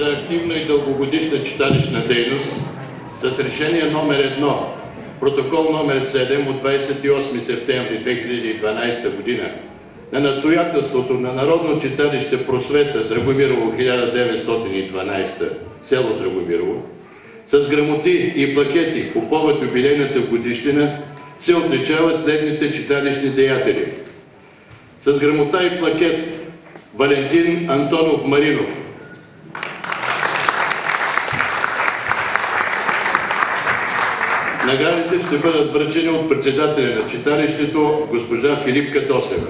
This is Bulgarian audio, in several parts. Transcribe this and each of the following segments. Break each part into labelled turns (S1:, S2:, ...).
S1: за активна и дългогодишна читалищна дейност с решение номер 1, протокол номер 7 от 28 септември 2012 година на настоятелството на Народно читалище Просвета Драгомирово 1912, село Драгомирово, с грамоти и плакети по повод юбилейната годишнина се отличават следните читалищни деятели. С грамота и плакет Валентин Антонов Маринов. Наградите ще бъдат връчени от председателя на читалището госпожа Филипка Досева.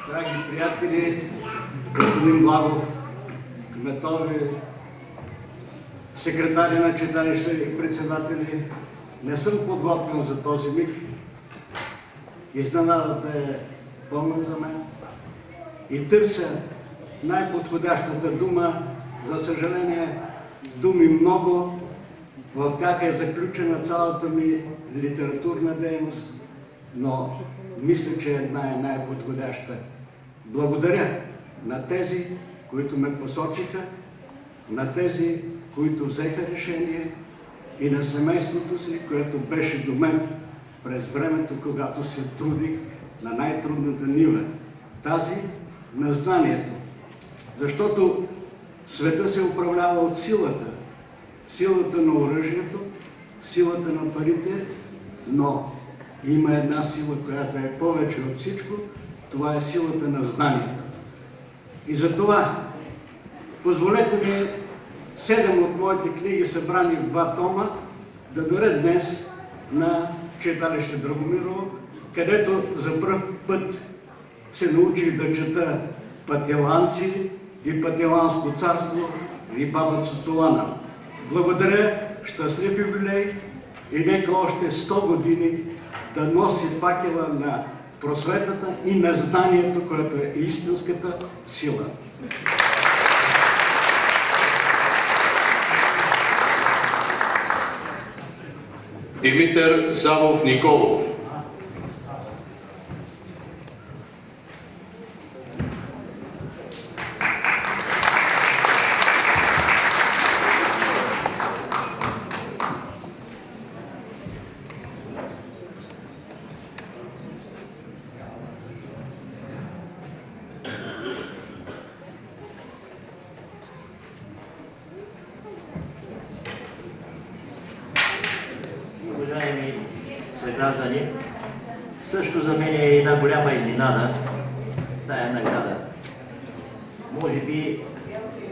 S2: Драги приятели, господин Благов, кметове, секретари на читалища и председатели, не съм подготвен за този миг. Изненадата е пълна за мен и търся най-подходящата дума. За съжаление, думи много, в тях е заключена цялата ми литературна дейност, но мисля, че една е най-подходяща. Благодаря на тези, които ме посочиха, на тези, които взеха решение и на семейството си, което беше до мен през времето, когато се трудих на най-трудната нива. Тази на знанието. Защото света се управлява от силата. Силата на оръжието, силата на парите, но има една сила, която е повече от всичко. Това е силата на знанието. И затова позволете ми 7 от моите книги, събрани в 2 тома, да даря днес на читалище Драгомирово, където за пръв път се научих да чета Пателанци и Пателанско царство и Баба Цуцулана. Благодаря, щастлив юбилей и нека още 100 години да носи факела на просветата и на знанието, което е истинската сила.
S1: Димитър Савов Николов.
S3: Уважаеми съграждани, също за мен е една голяма изненада тая награда. Може би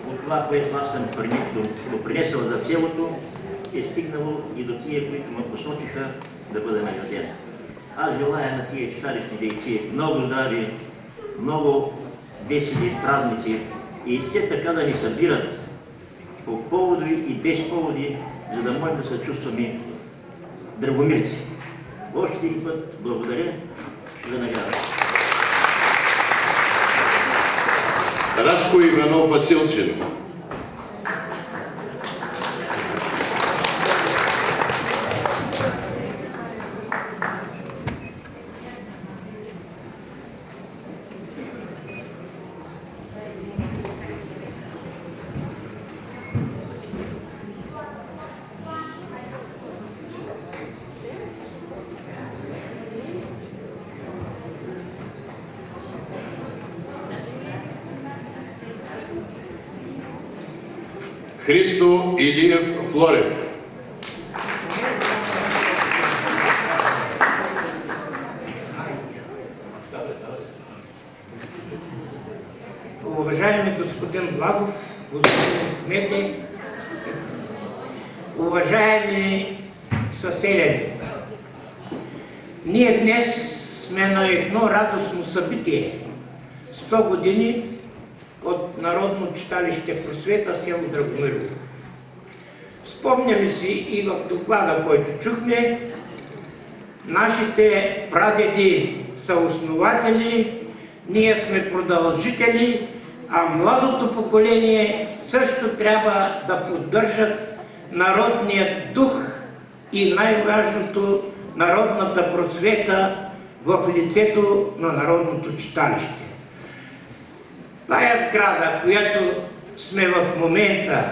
S3: от това, което аз съм допринесъл за селото, е стигнало и до тия, които ме посочиха да бъда награден. Аз желая на тия читалищни дейци много здрави, много весели празници и все така да ни събират по поводи и без поводи, за да можем да се чувстваме драгомирци. Още един път благодаря за награда.
S1: Рашко Иванов Василчин. Христо Илиев Флорев.
S4: Уважаеми господин Благов, господин Кмете, уважаеми съселяни, ние днес сме на едно радостно събитие. 100 години от Народно читалище Просвета, село Драгомирово. Спомняме си и в доклада, който чухме, нашите прадеди са основатели, ние сме продължители, а младото поколение също трябва да поддържат народният дух и най-важното народната просвета в лицето на Народното читалище. Тая сграда, която сме в момента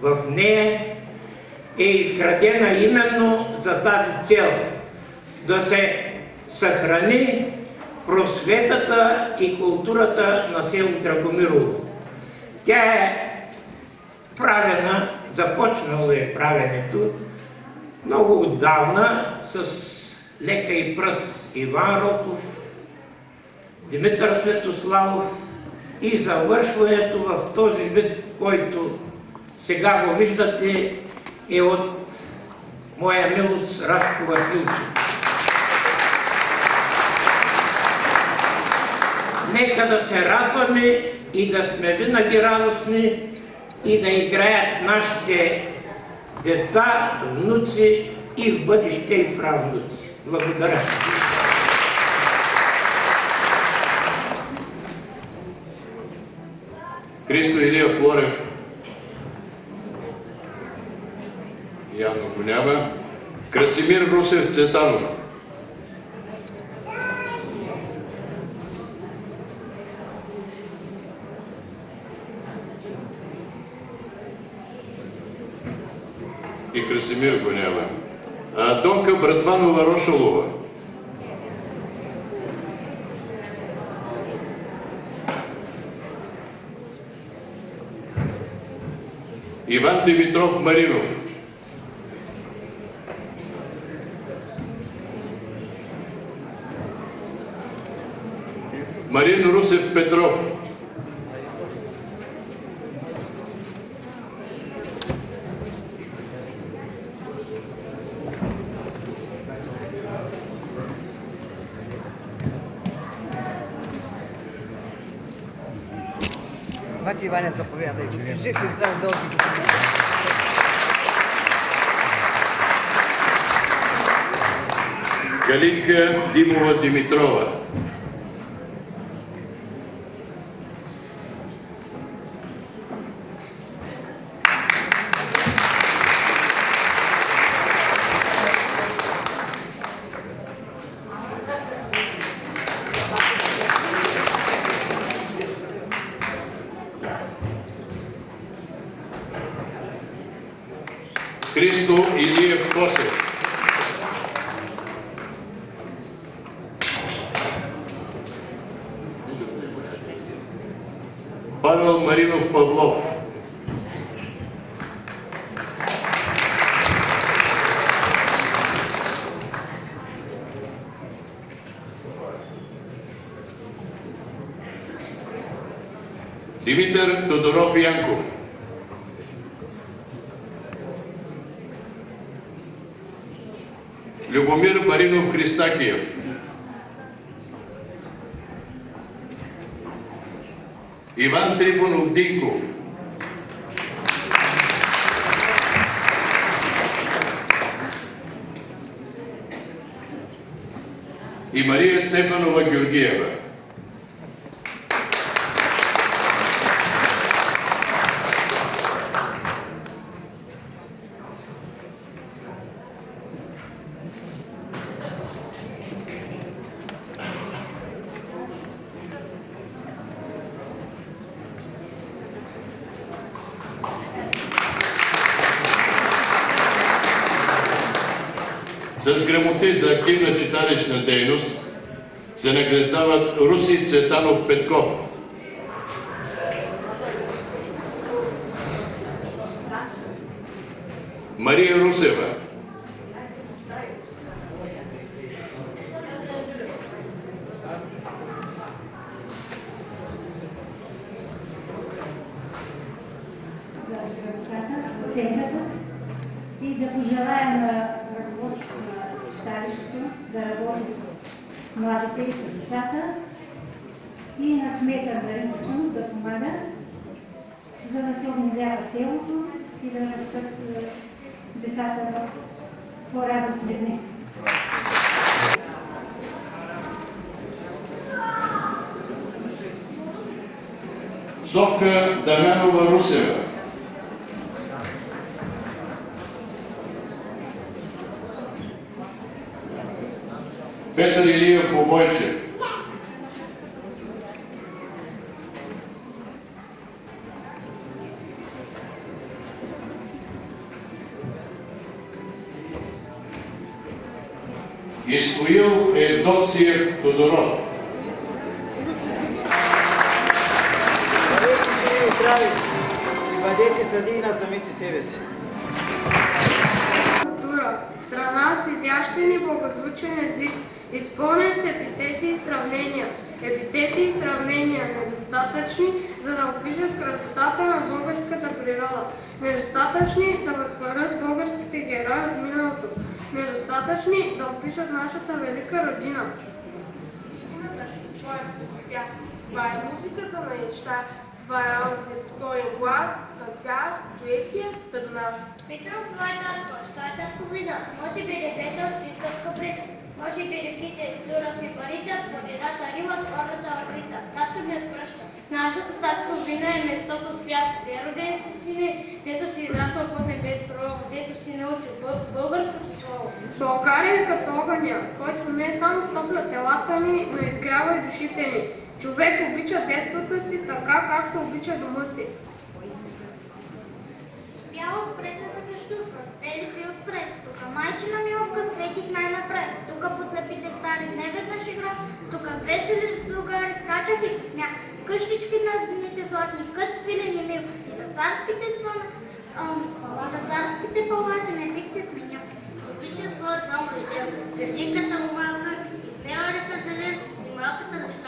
S4: в нея, е изградена именно за тази цел – да се съхрани просветата и културата на село Драгомирово. Тя е правена, започнало е правенето много отдавна с лека и пръст Иван Роков, Димитър Светославов и завършването в този вид, който сега го виждате, е от моя милост Рашко Василчев. Нека да се радваме и да сме винаги радостни и да играят нашите деца, внуци и в бъдеще и правнуци. Благодаря.
S1: Христо Илия Флорев явно го няма. Красимир Русев Цветанов. И Красимир го няма. Донка Братванова Рошолова. Иван Димитров Маринов. Марин Русев Петров.
S5: Бати Ваня, заповядай, че си жив и здрав дълги години.
S1: Галинка Димова Димитрова. Христо Илиев Косев. Павел Маринов Павлов. Димитър Тодоров Янков. Любомир Маринов Христакиев. Иван Трифонов Динков. И Мария Стефанова Георгиева. С грамоти за активна читалищна дейност се награждават Руси Цветанов Петков, Мария Русева,
S6: и да пожелая на ръководството на читалището да работи с младите и с децата и на кмета Марин Кочанов да помага, за да се обновява селото и да растат децата в по-радостни дни.
S1: Софка Дамянова Русева. Петър Илиев Побойчев. Исмоил Евдоксиев Тодоров.
S7: Бъдете съдии на самите себе си.
S8: Култура. Страна с изящен и благозвучен език, изпълнен с епитети и сравнения. Епитети и сравнения недостатъчни, за да опишат красотата на българската природа. Недостатъчни да възхвалят българските герои от миналото. Недостатъчни да опишат нашата велика родина. Това е музиката на неща. Това е онзи непокоен глас, тънкаш, дуетия, тъднаш.
S9: Питам своя татко, що е татко вида? Може би ребета от чиста от каприта. Може би реките Дурав и Парита, планирата Рила, горната Орлица. Татко ми отпръща. Нашата татко вина е местото свят. Де роден си сине, дето си израснал под небес сурово, дето си научил българското слово.
S8: България е като огъня, който не само стопля телата ни, но изгрява и душите ни. Човек обича детството си така, както обича дома си.
S9: Бяло спретната каштутка, бели пи отпред, тука майчина милка, сетих най-напред. Тука под лепите стари неведнъж игра, тука с весели другари скачах и се смях. Къщички на дните златни, кът свилени мил, и за царските звъна, за царските палати не бих те сменя. Обича своя дом рожден, великата му малка, измела река зелен и малката ръчка.